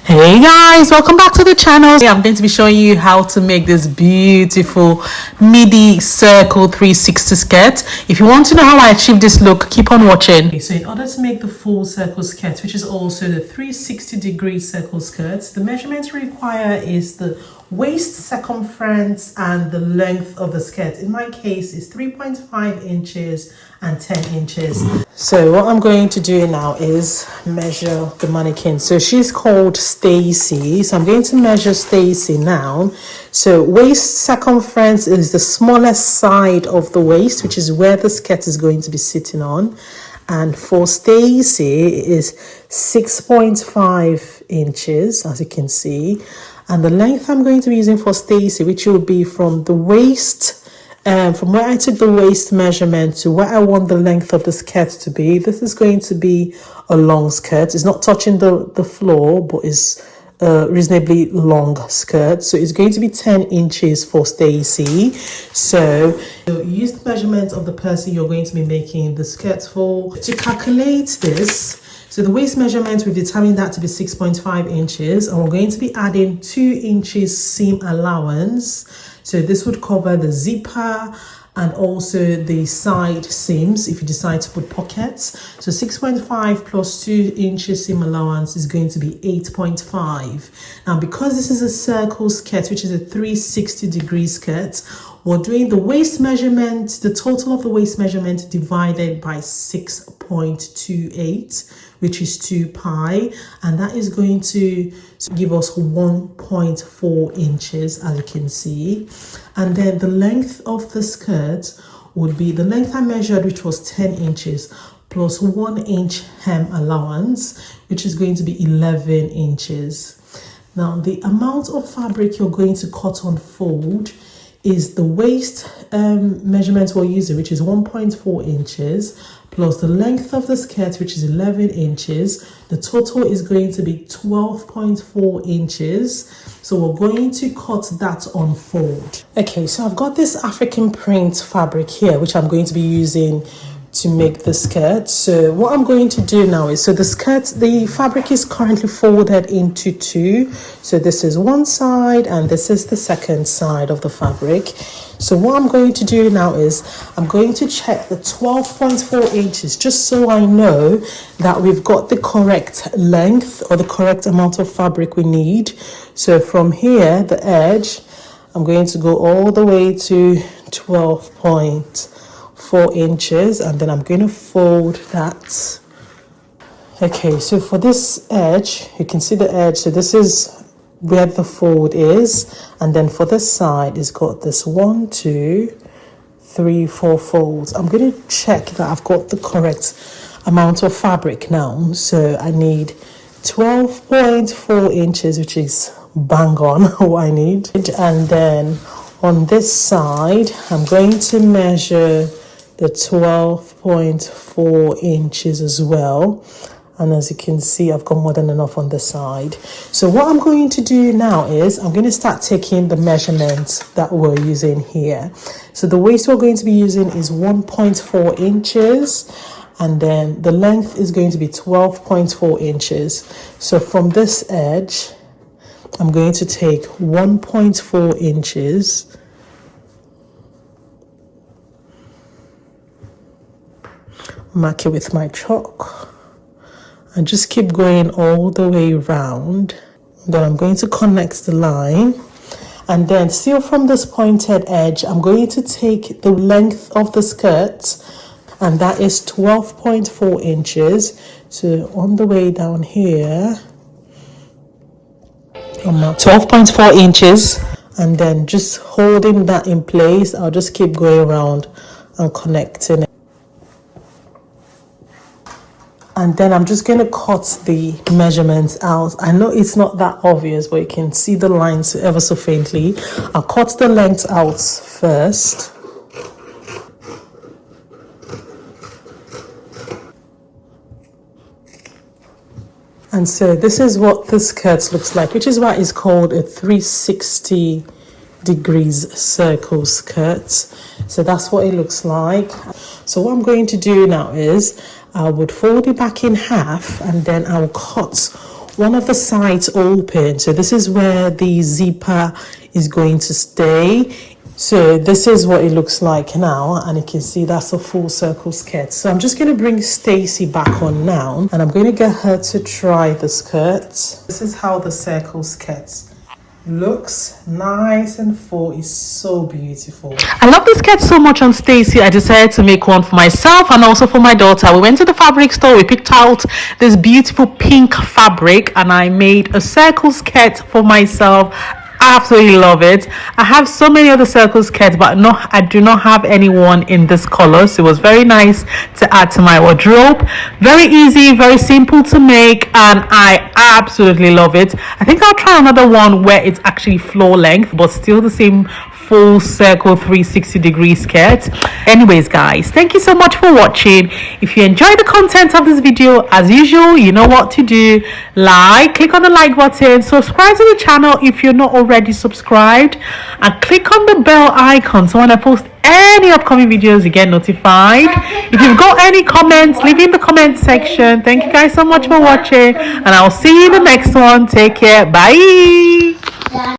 Hey guys, welcome back to the channel. I'm going to be showing you how to make this beautiful midi circle 360 skirt. If you want to know how I achieved this look, keep on watching. Okay, so in order to make the full circle skirt, which is also the 360-degree circle skirt, the measurements we require is the waist circumference and the length of the skirt. In my case, it's 3.5 inches and 10 inches. So what I'm going to do now is measure the mannequin. So she's called Stacy. So I'm going to measure Stacy now. So waist circumference is the smallest side of the waist, which is where the skirt is going to be sitting on. And for Stacy, it is 6.5 inches, as you can see. And the length I'm going to be using for Stacy, which will be from the waist, from where I took the waist measurement to where I want the length of the skirt to be. This is going to be a long skirt. It's not touching the floor, but it's a reasonably long skirt. So it's going to be 10 inches for Stacy. So use the measurement of the person you're going to be making the skirt for. To calculate this, so the waist measurement, we've determined that to be 6.5 inches, and we're going to be adding 2 inches seam allowance. So this would cover the zipper and also the side seams if you decide to put pockets. So 6.5 plus 2 inches seam allowance is going to be 8.5. Now, because this is a circle skirt, which is a 360-degree skirt, we're doing the waist measurement, the total of the waist measurement divided by 6.28, which is 2 pi, and that is going to give us 1.4 inches, as you can see. And then the length of the skirt would be the length I measured, which was 10 inches, plus 1 inch hem allowance, which is going to be 11 inches. Now, the amount of fabric you're going to cut on fold is the waist measurement we're using, which is 1.4 inches, plus the length of the skirt, which is 11 inches. The total is going to be 12.4 inches. So we're going to cut that on fold. Okay, so I've got this African print fabric here, which I'm going to be using to make the skirt. So what I'm going to do now is, so the fabric is currently folded into two. So this is one side and this is the second side of the fabric. So what I'm going to do now is I'm going to check the 12.4 inches just so I know that we've got the correct length or the correct amount of fabric we need. So from here, the edge, I'm going to go all the way to 12.4 inches, and then I'm going to fold that. Okay, so for this edge, you can see the edge. So this is where the fold is, and then for this side, it's got this 1, 2, 3, 4 folds. I'm going to check that I've got the correct amount of fabric now. So I need 12.4 inches, which is bang on what I need. And then on this side, I'm going to measure the 12.4 inches as well. And as you can see, I've got more than enough on the side. So what I'm going to do now is I'm going to start taking the measurements that we're using here. So the waist we're going to be using is 1.4 inches. And then the length is going to be 12.4 inches. So from this edge, I'm going to take 1.4 inches. Mark it with my chalk. And just keep going all the way around. Then I'm going to connect the line. And then still from this pointed edge, I'm going to take the length of the skirt, and that is 12.4 inches. So on the way down here, I'm now 12.4 inches. And then just holding that in place, I'll just keep going around and connecting it. And then I'm just going to cut the measurements out. I know it's not that obvious, but you can see the lines ever so faintly. I'll cut the length out first. And so this is what the skirt looks like, which is why it's called a 360 degrees circle skirt. So that's what it looks like. So what I'm going to do now is I would fold it back in half, and then I'll cut one of the sides open, so this is where the zipper is going to stay. So this is what it looks like now, and you can see that's a full circle skirt. So I'm just going to bring Stacy back on now, and I'm going to get her to try the skirt. This is how the circle skirt looks. Nice and full. It's so beautiful. I love this skirt so much on Stacy. I decided to make one for myself and also for my daughter. We went to the fabric store, we picked out this beautiful pink fabric, and I made a circle skirt for myself. Absolutely love it. I have so many other circle skirts, but no, I do not have anyone in this color, so it was very nice to add to my wardrobe. Very easy, very simple to make, and I absolutely love it. I think I'll try another one where it's actually floor length but still the same full circle 360-degree skirt. Anyways guys, thank you so much for watching. If you enjoyed the content of this video, as usual, you know what to do. Click on the like button, subscribe to the channel if you're not already subscribed, and click on the bell icon so when I post any upcoming videos you get notified. If you've got any comments, leave in the comment section. Thank you guys so much for watching, and I'll see you in the next one. Take care. Bye.